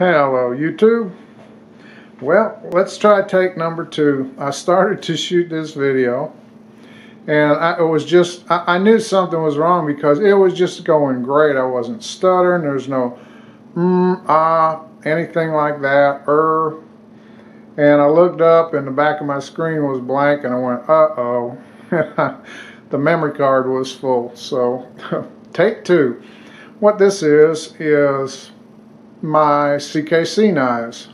Hello YouTube. Well, let's try take number 2. I started to shoot this video and I knew something was wrong because it was just going great. I wasn't stuttering. There's no anything like that. And I looked up and the back of my screen was blank and I went, uh-oh. The memory card was full. So take 2. What this is my CKC knives,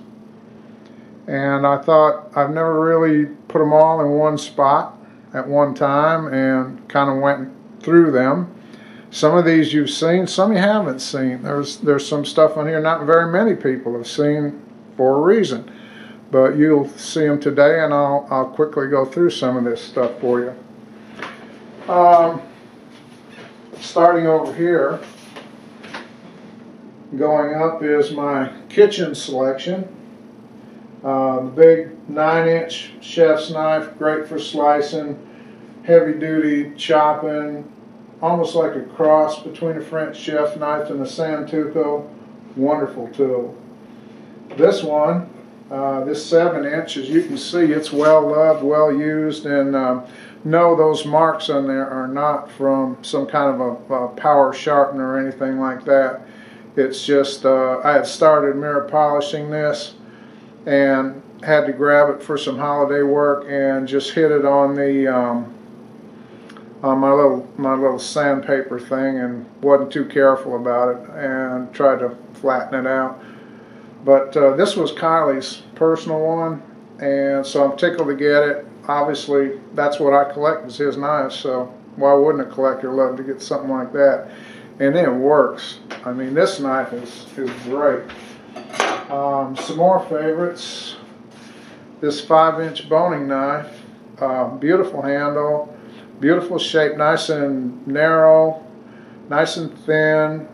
and I thought I've never really put them all in one spot at one time and kind of went through them. Some of these you've seen, some you haven't seen. There's some stuff on here not very many people have seen for a reason, but you'll see them today, and I'll quickly go through some of this stuff for you. Starting over here, going up is my kitchen selection. The big 9-inch chef's knife, great for slicing, heavy-duty chopping, almost like a cross between a French chef knife and a Santuco. Wonderful tool. This one, this 7-inch, as you can see, it's well loved, well used, and no, those marks on there are not from some kind of a power sharpener or anything like that. It's just, I had started mirror polishing this and had to grab it for some holiday work and just hit it on the on my little sandpaper thing and wasn't too careful about it and tried to flatten it out. But this was Kylie's personal one, and so I'm tickled to get it. Obviously, that's what I collect, is his knives, so why wouldn't a collector love to get something like that? And it works. I mean, this knife is great. Some more favorites. This 5-inch boning knife. Beautiful handle, beautiful shape, nice and narrow, nice and thin,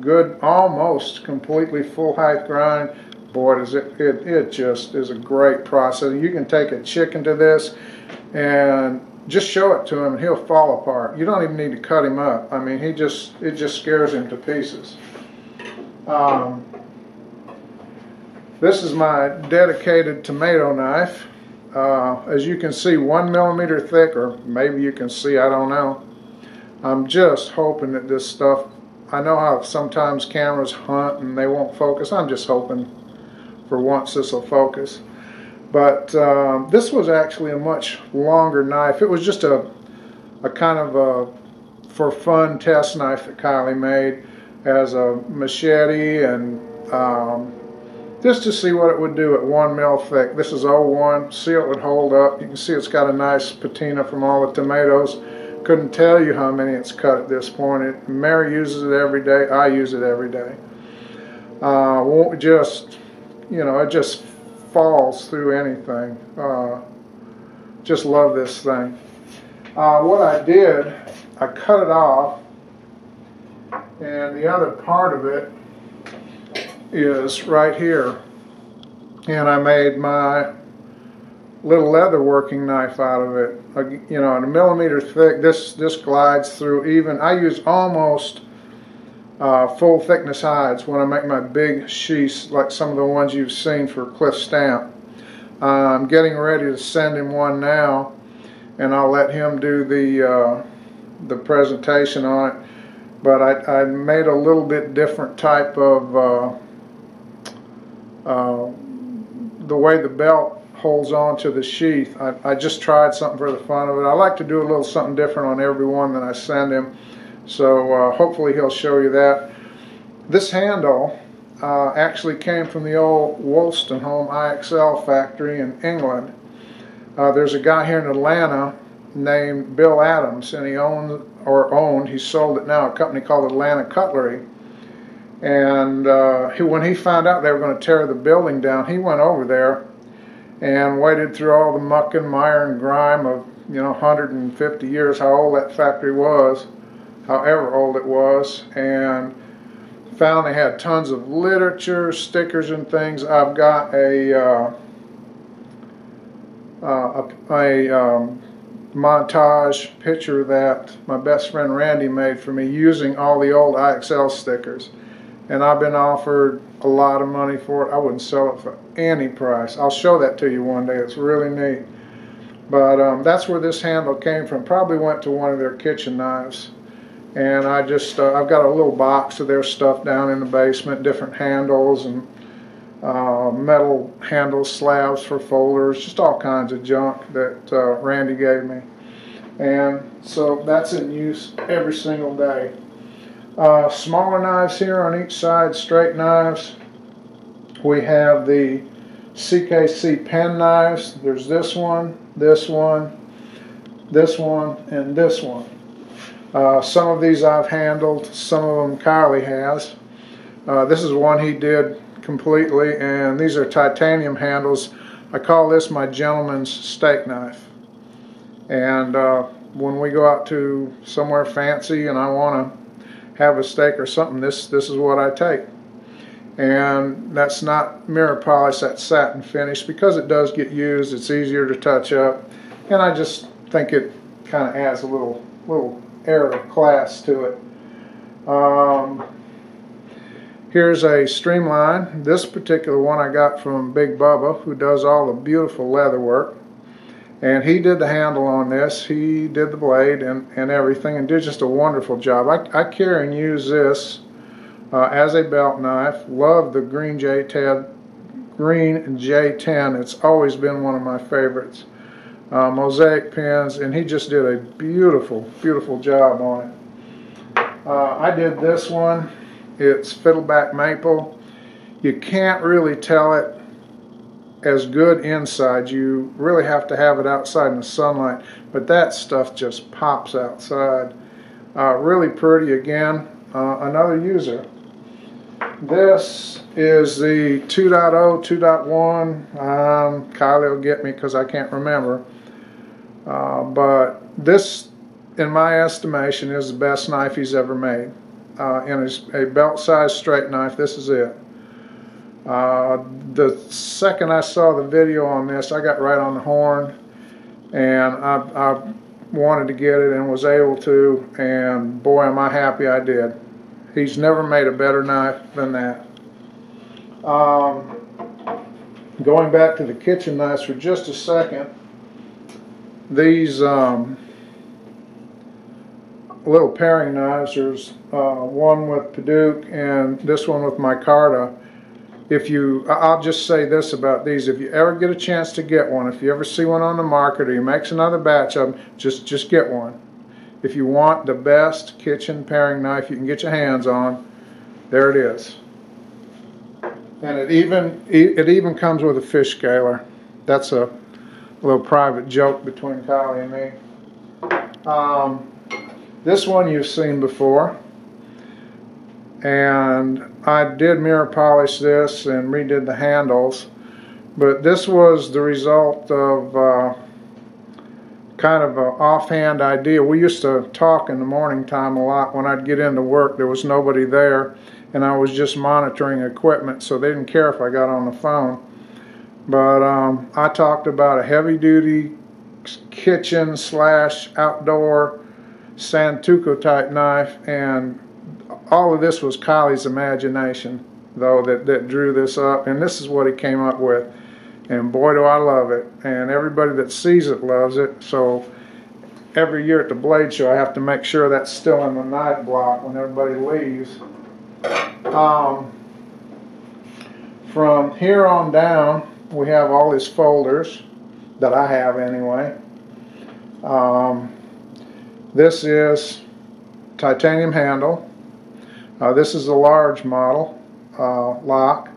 good, almost completely full height grind. Boy, it just is a great process. You can take a chicken to this and just show it to him and he'll fall apart. You don't even need to cut him up. I mean, it just scares him to pieces. This is my dedicated tomato knife. As you can see, 1 millimeter thick, or maybe you can see, I don't know. I'm just hoping that this stuff, I know how sometimes cameras hunt and they won't focus. I'm just hoping for once this will focus. But this was actually a much longer knife. It was just a kind of a for fun test knife that Kylie made as a machete, and just to see what it would do at 1 mil thick. This is 01. See, it would hold up. You can see it's got a nice patina from all the tomatoes. Couldn't tell you how many it's cut at this point. Mary uses it every day. I use it every day. Won't just, you know, it just falls through anything. Just love this thing. What I did, I cut it off, and the other part of it is right here, and I made my little leather working knife out of it. You know, 1 millimeter thick. This glides through even. I use almost full thickness hides when I make my big sheaths, like some of the ones you've seen for Cliff Stamp. I'm getting ready to send him one now, and I'll let him do the presentation on it. But I made a little bit different type of the way the belt holds on to the sheath. I just tried something for the fun of it. I like to do a little something different on every one that I send him. So hopefully he'll show you that. This handle actually came from the old Wolstenholme IXL factory in England. There's a guy here in Atlanta named Bill Adams, and he sold it now, a company called Atlanta Cutlery. And when he found out they were going to tear the building down, he went over there and waded through all the muck and mire and grime of, 150 years, how old that factory was, however old it was, and found they had tons of literature, stickers and things. I've got a montage picture that my best friend Randy made for me using all the old IXL stickers. and I've been offered a lot of money for it. I wouldn't sell it for any price. I'll show that to you one day. It's really neat. But that's where this handle came from. Probably went to one of their kitchen knives. And I just, I've got a little box of their stuff down in the basement, different handles and metal handle slabs for folders, just all kinds of junk that Randy gave me. And so that's in use every single day. Smaller knives here on each side, straight knives. We have the CKC pen knives. There's this one, this one, this one, and this one. Some of these I've handled, some of them Kylie has. This is one he did completely, and these are titanium handles. I call this my gentleman's steak knife. And when we go out to somewhere fancy and I want to have a steak or something, this is what I take. And that's not mirror polish, that's satin finish. Because it does get used, it's easier to touch up, and I just think it kind of adds a little air of class to it. Here's a streamline. This particular one I got from Big Bubba, who does all the beautiful leather work. And he did the handle on this, he did the blade and everything, and did just a wonderful job. I carry and use this as a belt knife. Love the green J10. It's always been one of my favorites. Mosaic pins, and he just did a beautiful, beautiful job on it. I did this one. It's fiddleback maple. You can't really tell it as good inside. You really have to have it outside in the sunlight, but that stuff just pops outside. Really pretty again. Another user. This is the 2.0, 2.1. Kylie will get me because I can't remember. But this, in my estimation, is the best knife he's ever made. In a belt-sized straight knife, this is it. The second I saw the video on this, I got right on the horn, and I wanted to get it and was able to, and boy am I happy I did. He's never made a better knife than that. Going back to the kitchen knives for just a second, these little paring knives, there's one with Padauk and this one with micarta. I'll just say this about these: if you ever get a chance to get one, if you ever see one on the market or he makes another batch of them, just get one. If you want the best kitchen paring knife you can get your hands on, there it is. And it even comes with a fish scaler. That's a little private joke between Kylie and me. This one you've seen before, and I did mirror polish this and redid the handles, but this was the result of kind of an offhand idea. We used to talk in the morning time a lot. When I'd get into work, there was nobody there, and I was just monitoring equipment, so they didn't care if I got on the phone. But I talked about a heavy-duty kitchen / outdoor Santoku type knife, and all of this was Kylie's imagination, though, that drew this up, and this is what he came up with. And boy, do I love it, and everybody that sees it loves it. So every year at the Blade Show, I have to make sure that's still in the night block when everybody leaves. From here on down, we have all these folders that I have anyway. This is titanium handle. This is a large model lock.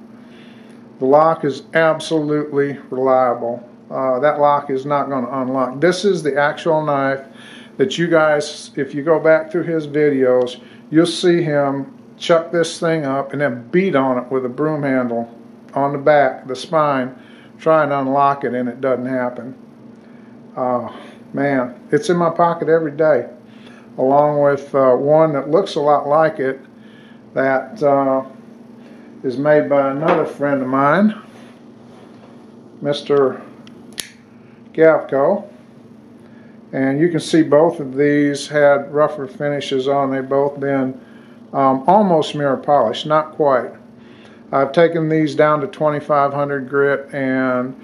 The lock is absolutely reliable. That lock is not going to unlock. This is the actual knife that you guys, if you go back through his videos, you'll see him chuck this thing up and then beat on it with a broom handle on the back, the spine, try and unlock it, and it doesn't happen. Man, it's in my pocket every day, along with one that looks a lot like it that is made by another friend of mine, Mr. Gavco. And you can see both of these had rougher finishes on. They've both been almost mirror polish, not quite. I've taken these down to 2500 grit, and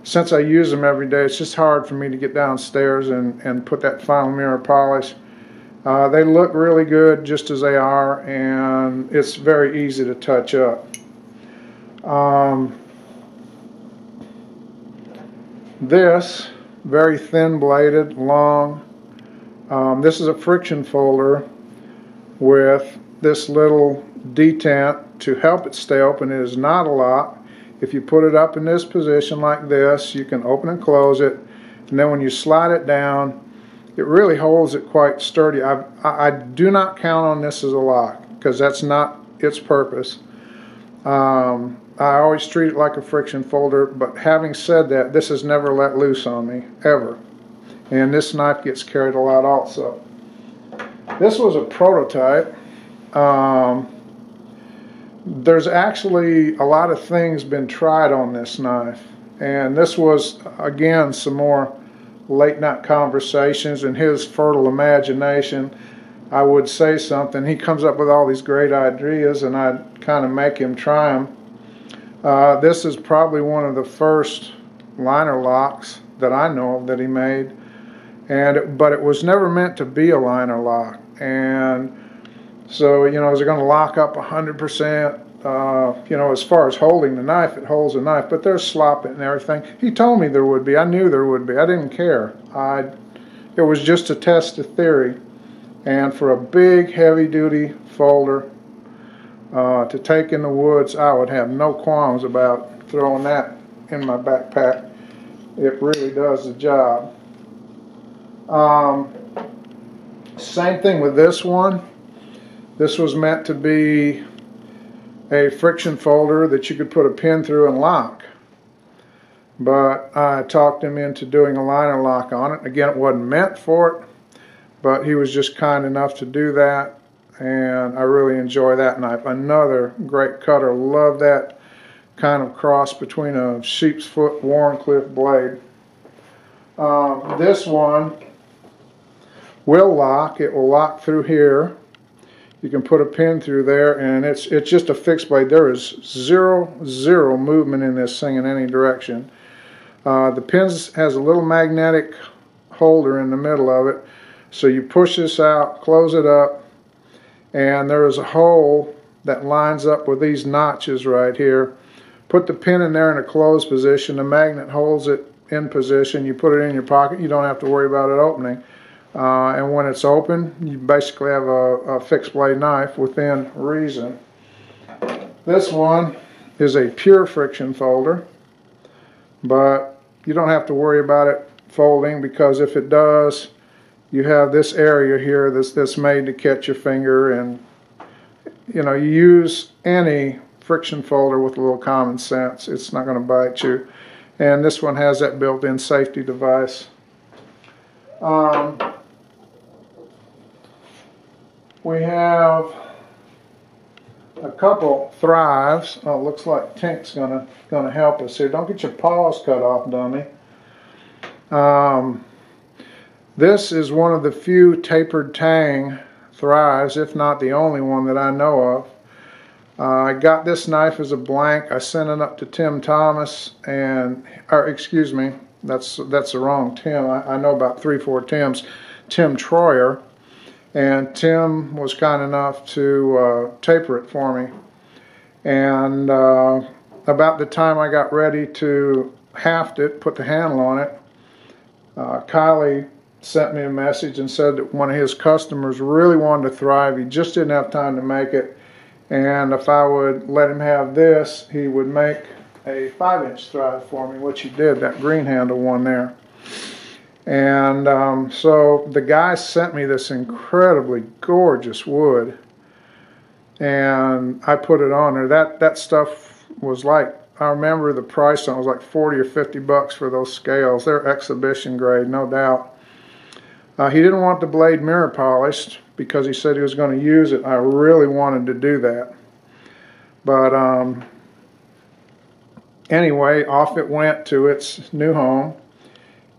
since I use them every day, it's just hard for me to get downstairs and put that final mirror polish. They look really good just as they are, and it's very easy to touch up. This, very thin bladed, long, this is a friction folder with this little detent to help it stay open. It is not a lock. If you put it up in this position like this, you can open and close it, and then when you slide it down, it really holds it quite sturdy. I do not count on this as a lock, because that's not its purpose. I always treat it like a friction folder, but having said that, this has never let loose on me, ever. And this knife gets carried a lot also. This was a prototype. There's actually a lot of things been tried on this knife, and this was, again, some more late night conversations. In his fertile imagination, I would say something. He comes up with all these great ideas, and I'd kind of make him try them. This is probably one of the first liner locks that I know of that he made, but it was never meant to be a liner lock. And so, you know, is it going to lock up 100%? You know, as far as holding the knife, it holds the knife, but there's slop and everything. He told me there would be. I knew there would be. I didn't care. It was just to test the theory. And for a big, heavy-duty folder to take in the woods, I would have no qualms about throwing that in my backpack. It really does the job. Same thing with this one. This was meant to be a friction folder that you could put a pin through and lock. But I talked him into doing a liner lock on it. Again, it wasn't meant for it, but he was just kind enough to do that, and I really enjoy that knife. Another great cutter. Love that kind of cross between a sheep's foot Warncliffe blade. This one will lock. It will lock through here. You can put a pin through there, and it's just a fixed blade. There is zero movement in this thing in any direction. The pin has a little magnetic holder in the middle of it. So you push this out, close it up, and there is a hole that lines up with these notches right here. Put the pin in there in a closed position. The magnet holds it in position. You put it in your pocket. You don't have to worry about it opening. And when it's open, you basically have a fixed blade knife within reason. This one is a pure friction folder, but you don't have to worry about it folding, because if it does, you have this area here that's made to catch your finger. And you know, you use any friction folder with a little common sense, it's not going to bite you. And this one has that built-in safety device. We have a couple Thrives. Oh, it looks like Tink's gonna help us here. Don't get your paws cut off, dummy. This is one of the few tapered tang Thrives, if not the only one that I know of. I got this knife as a blank. I sent it up to Tim Thomas, or excuse me, that's the wrong Tim. I know about 3-4 Tims. Tim Troyer. And Tim was kind enough to taper it for me. And about the time I got ready to haft it, put the handle on it, Kylie sent me a message and said that one of his customers really wanted to Thrive. He just didn't have time to make it. And if I would let him have this, he would make a 5-inch Thrive for me, which he did, that green handle one there. And so the guy sent me this incredibly gorgeous wood, and I put it on there. That stuff was like, I remember the price on it was like 40 or 50 bucks for those scales. They're exhibition grade, no doubt. He didn't want the blade mirror polished because he said he was going to use it. I really wanted to do that. But anyway, off it went to its new home.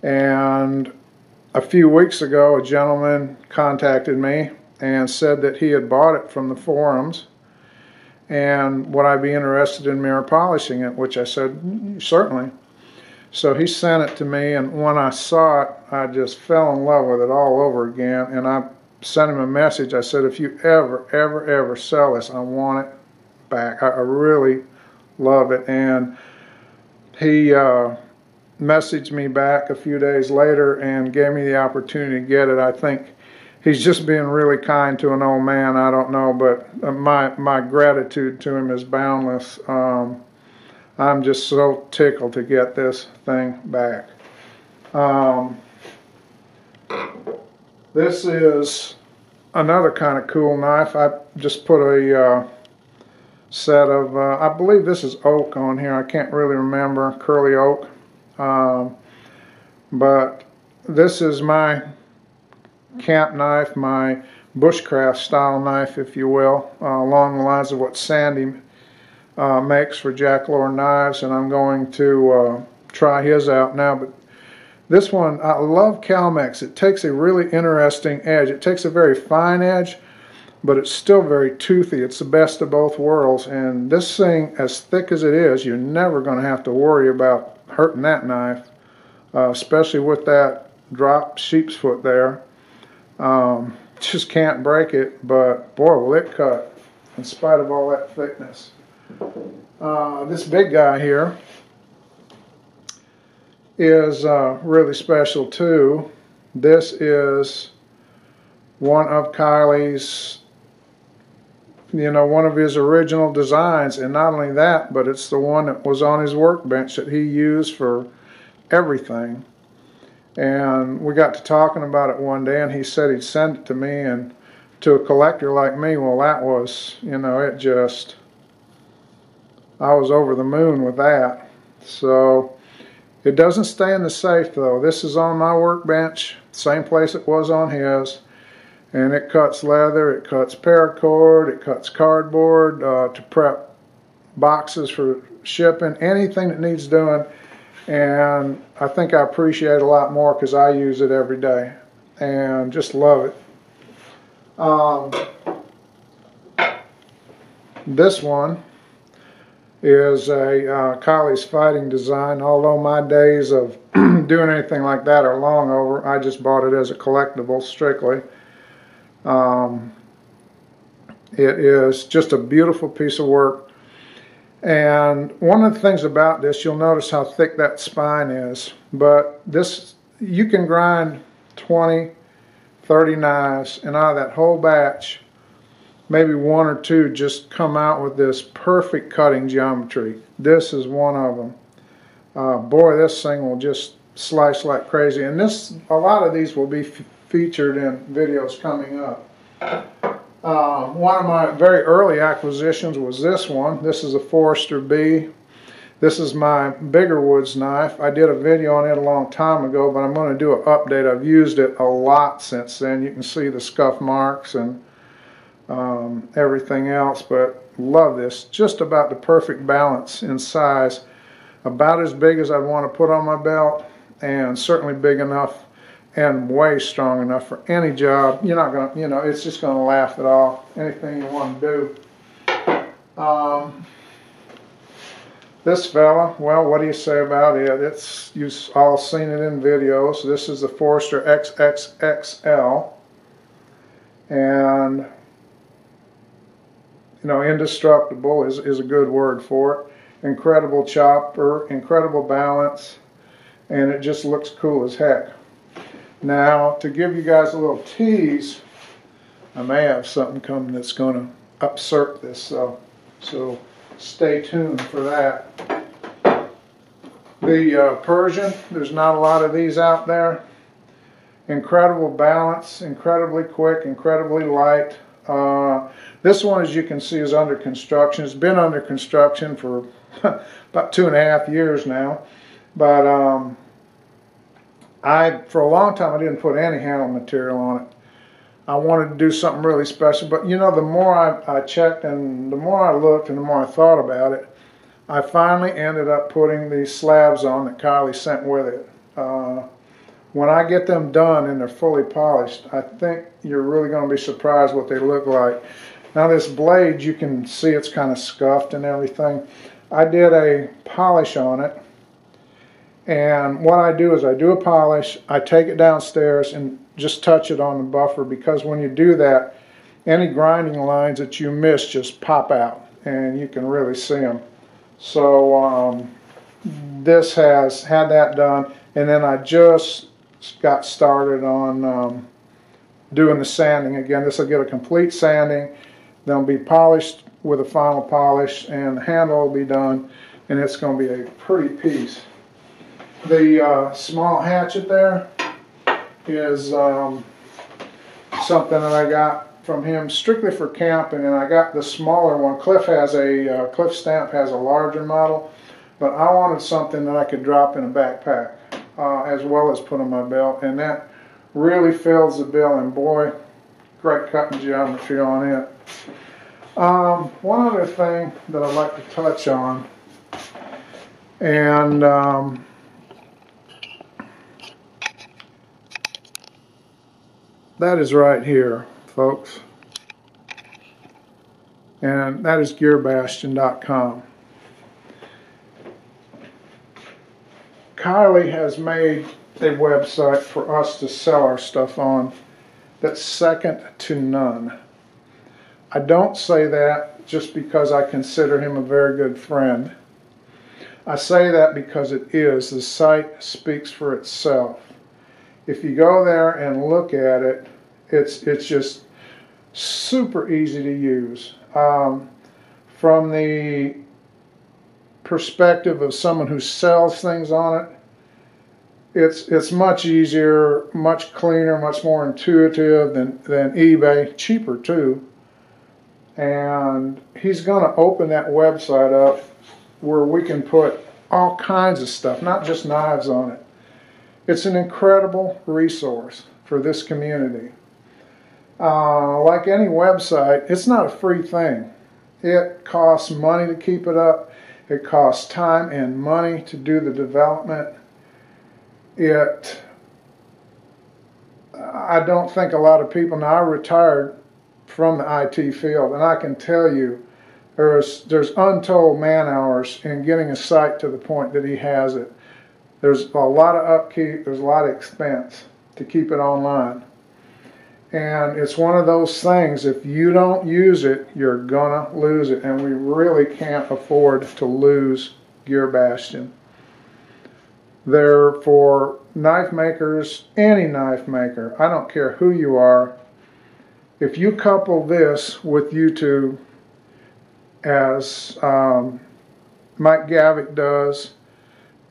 And a few weeks ago, a gentleman contacted me and said that he had bought it from the forums and would I be interested in mirror polishing it, which I said, certainly. So he sent it to me, and when I saw it, I just fell in love with it all over again, and I sent him a message. I said, if you ever sell this, I want it back. I really love it. And he messaged me back a few days later and gave me the opportunity to get it. I think he's just being really kind to an old man. I don't know, but my gratitude to him is boundless. I'm just so tickled to get this thing back. This is another kind of cool knife. I just put a set of, I believe this is oak on here. I can't really remember, curly oak. But this is my camp knife, my bushcraft style knife, if you will, along the lines of what Sandy makes for Jack Lord Knives, and I'm going to try his out now. But this one, I love Calmex. It takes a really interesting edge. It takes a very fine edge, but it's still very toothy. It's the best of both worlds, and this thing, as thick as it is, you're never going to have to worry about hurting that knife, especially with that drop sheep's foot there. Just can't break it, but boy, will it cut in spite of all that thickness. This big guy here is really special too. This is one of Kylie's, one of his original designs, and not only that, but it's the one that was on his workbench that he used for everything. And we got to talking about it one day, and he said he'd send it to me, and to a collector like me, well, that was, it just, I was over the moon with that. So it doesn't stay in the safe though. This is on my workbench, same place it was on his, and it cuts leather, it cuts paracord, it cuts cardboard to prep boxes for shipping, anything that needs doing. And I think I appreciate it a lot more because I use it every day and just love it. This one is a Kylie's Fighting design. Although my days of doing anything like that are long over, I just bought it as a collectible strictly. It is just a beautiful piece of work. And one of the things about this, you'll notice how thick that spine is. But this, you can grind 20, 30 knives, and out of that whole batch, maybe one or two just come out with this perfect cutting geometry. This is one of them. Boy, this thing will just slice like crazy. And a lot of these will be featured in videos coming up. One of my very early acquisitions was this one. This is a Forester B. This is my bigger woods knife. I did a video on it a long time ago, but I'm going to do an update. I've used it a lot since then. You can see the scuff marks and everything else, but love this. Just about the perfect balance in size. About as big as I'd want to put on my belt, and certainly big enough and way strong enough for any job. You're not going to, it's just going to laugh it off. Anything you want to do. This fella, well, what do you say about it? You've all seen it in videos. This is the Forester XXXL. And, indestructible is a good word for it. Incredible chopper, incredible balance, and it just looks cool as heck. Now, to give you guys a little tease, I may have something coming that's going to upsert this, so stay tuned for that. The Persian, there's not a lot of these out there. Incredible balance, incredibly quick, incredibly light. This one, as you can see, is under construction. It's been under construction for about 2.5 years now, but for a long time I didn't put any handle material on it. I wanted to do something really special, but the more I checked and the more I looked and the more I thought about it, I finally ended up putting these slabs on that Kylie sent with it. When I get them done and they're fully polished, I think you're really going to be surprised what they look like. Now this blade, you can see it's kind of scuffed and everything. I did a polish on it, and what I do is I do a polish, I take it downstairs and just touch it on the buffer, because when you do that, any grinding lines that you miss just pop out and you can really see them. So this has had that done, and then I just got started on doing the sanding again. This will get a complete sanding, then it'll be polished with a final polish, and the handle will be done, and it's going to be a pretty piece. The small hatchet there is something that I got from him strictly for camping, and I got the smaller one. Cliff Stamp has a larger model, but I wanted something that I could drop in a backpack as well as put on my belt, and that really fills the bill, and boy, great cutting geometry on it. One other thing that I'd like to touch on, and that is right here, folks, and that is gearbastion.com. Kylie has made a website for us to sell our stuff on that's second to none. I don't say that just because I consider him a very good friend. I say that because it is. The site speaks for itself. If you go there and look at it, it's just super easy to use. From the perspective of someone who sells things on it, it's much easier, much cleaner, much more intuitive than eBay, cheaper too. And he's going to open that website up where we can put all kinds of stuff, not just knives on it. It's an incredible resource for this community. Like any website, it's not a free thing. It costs money to keep it up. It costs time and money to do the development. I don't think a lot of people, now I retired from the IT field, and I can tell you there's untold man hours in getting a site to the point that he has it. There's a lot of upkeep, there's a lot of expense to keep it online. And it's one of those things, if you don't use it, you're gonna lose it, and we really can't afford to lose Gear Bastion. They're for knife makers, any knife maker, I don't care who you are. If you couple this with YouTube, as Mike Gavick does,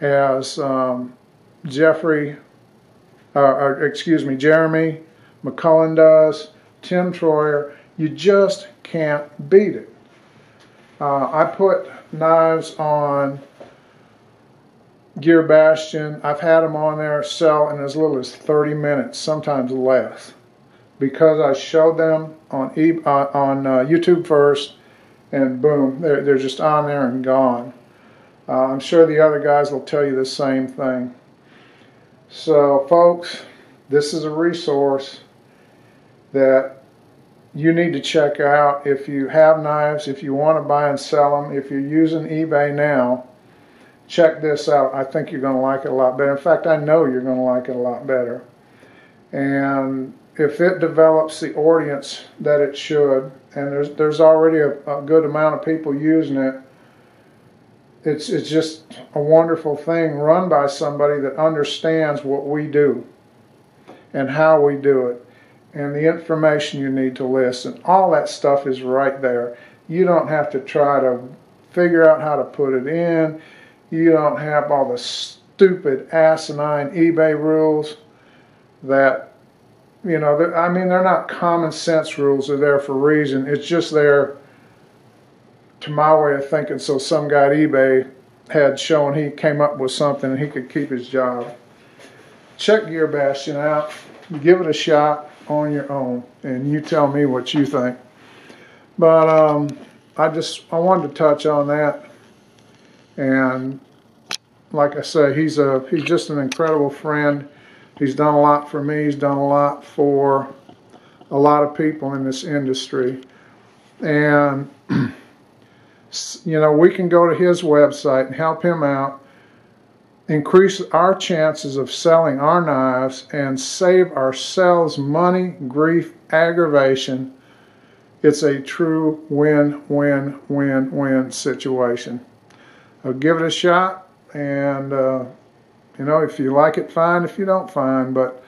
as Jeremy McCullen does, Tim Troyer, you just can't beat it. I put knives on Gear Bastion. I've had them on there sell in as little as 30 minutes, sometimes less, because I showed them on YouTube first, and boom, they're just on there and gone. I'm sure the other guys will tell you the same thing. So folks, this is a resource that you need to check out if you have knives, if you want to buy and sell them. If you're using eBay now, check this out. I think you're going to like it a lot better. In fact, I know you're going to like it a lot better. And if it develops the audience that it should, and there's already a good amount of people using it, it's just a wonderful thing run by somebody that understands what we do and how we do it and the information you need to listen. All that stuff is right there. You don't have to try to figure out how to put it in. You don't have all the stupid asinine eBay rules that, you know, I mean, they're not common sense rules. They're there for a reason. It's just there, to my way of thinking, so some guy at eBay had shown he came up with something and he could keep his job. Check Gear Bastion out. Give it a shot on your own, and you tell me what you think. But I wanted to touch on that, and like I say, he's just an incredible friend. He's done a lot for me. He's done a lot for a lot of people in this industry. And, you know, we can go to his website and help him out, increase our chances of selling our knives, and save ourselves money, grief, aggravation. It's a true win-win-win-win situation. I'll give it a shot, and you know, if you like it, fine. If you don't, fine. But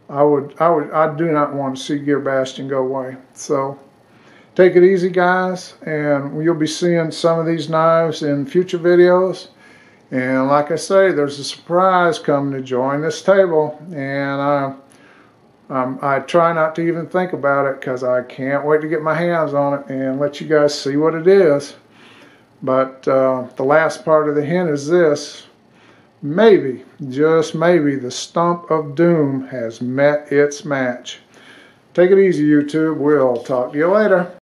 I do not want to see Gear Bastion go away. So take it easy, guys, and you'll be seeing some of these knives in future videos. And like I say, there's a surprise coming to join this table, and I try not to even think about it because I can't wait to get my hands on it and let you guys see what it is. But the last part of the hint is this: maybe, just maybe, the Stump of Doom has met its match. Take it easy, YouTube. We'll talk to you later.